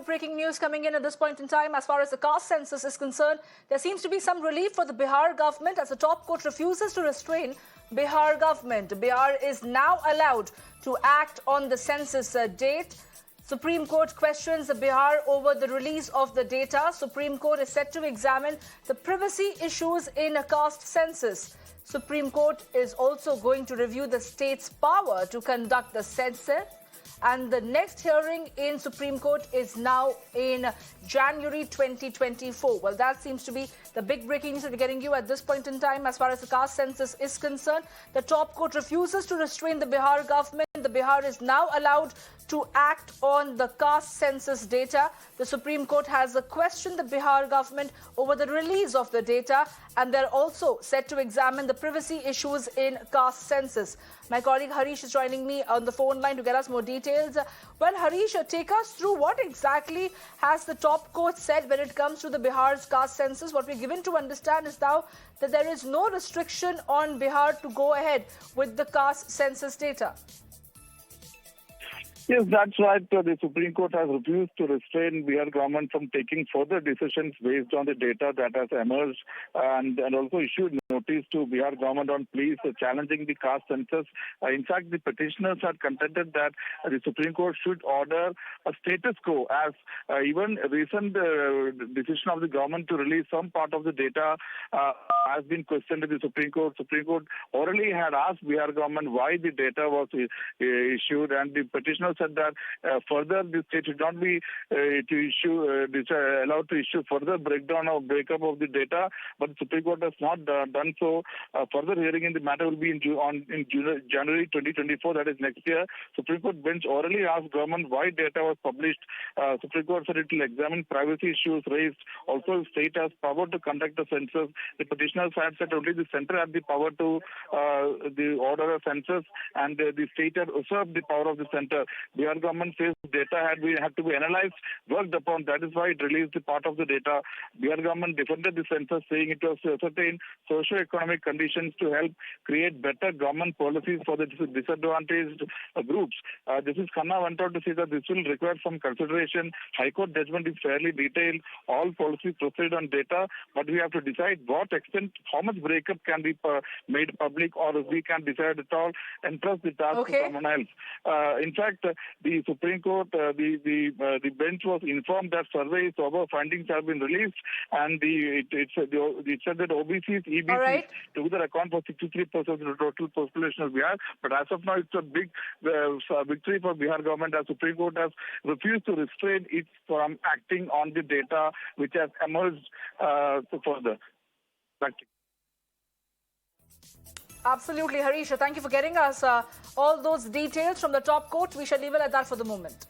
breaking news coming in at this point in time. As far as the caste census is concerned, there seems to be some relief for the Bihar government as the top court refuses to restrain Bihar government. Bihar is now allowed to act on the census date. Supreme Court questions the Bihar over the release of the data. Supreme Court is set to examine the privacy issues in a caste census. Supreme Court is also going to review the state's power to conduct the census. And the next hearing in Supreme Court is now in January 2024. Well, that seems to be the big breaking news that we're getting you at this point in time as far as the caste census is concerned. The top court refuses to restrain the Bihar government. The Bihar is now allowed to act on the caste census data. The Supreme Court has questioned the Bihar government over the release of the data, and they're also set to examine the privacy issues in caste census. My colleague Harish is joining me on the phone line to get us more details. Well, Harish, take us through what exactly has the top court said when it comes to the Bihar's caste census. What we're given to understand is now that there is no restriction on Bihar to go ahead with the caste census data. Yes, that's right. The Supreme Court has refused to restrain Bihar government from taking further decisions based on the data that has emerged and also issued notice to Bihar government on pleas challenging the caste census. In fact, the petitioners had contended that the Supreme Court should order a status quo as even recent decision of the government to release some part of the data has been questioned in the Supreme Court. Supreme Court orally had asked Bihar government why the data was issued, and the petitioners said that further the state should not be allowed to issue further breakdown or breakup of the data, but the Supreme Court has not done so. Further hearing in the matter will be in January 2024, that is next year. Supreme Court bench orally asked government why data was published. Supreme Court said it will examine privacy issues raised. Also, the state has power to conduct the census. The petitioners had said only the center had the power to the order a census, and the state had usurped the power of the center. Bihar government says data had to be analyzed, worked upon. That is why it released the part of the data. Bihar government defended the census, saying it was to ascertain socio-economic conditions to help create better government policies for the disadvantaged groups. Justice Khanna went on to say that this will require some consideration. High Court judgment is fairly detailed. All policies proceed on data, but we have to decide what extent, how much breakup can be made public, or if we can decide at all and trust the task to someone else. In fact, the Supreme Court, the bench was informed that surveys of our findings have been released, and it said that OBCs, EBCs together account for 63% of the total population of Bihar. But as of now, it's a big victory for Bihar government, as Supreme Court has refused to restrain it from acting on the data which has emerged further. Back to you. Absolutely, Harish. Thank you for getting us all those details from the top court. We shall leave it at that for the moment.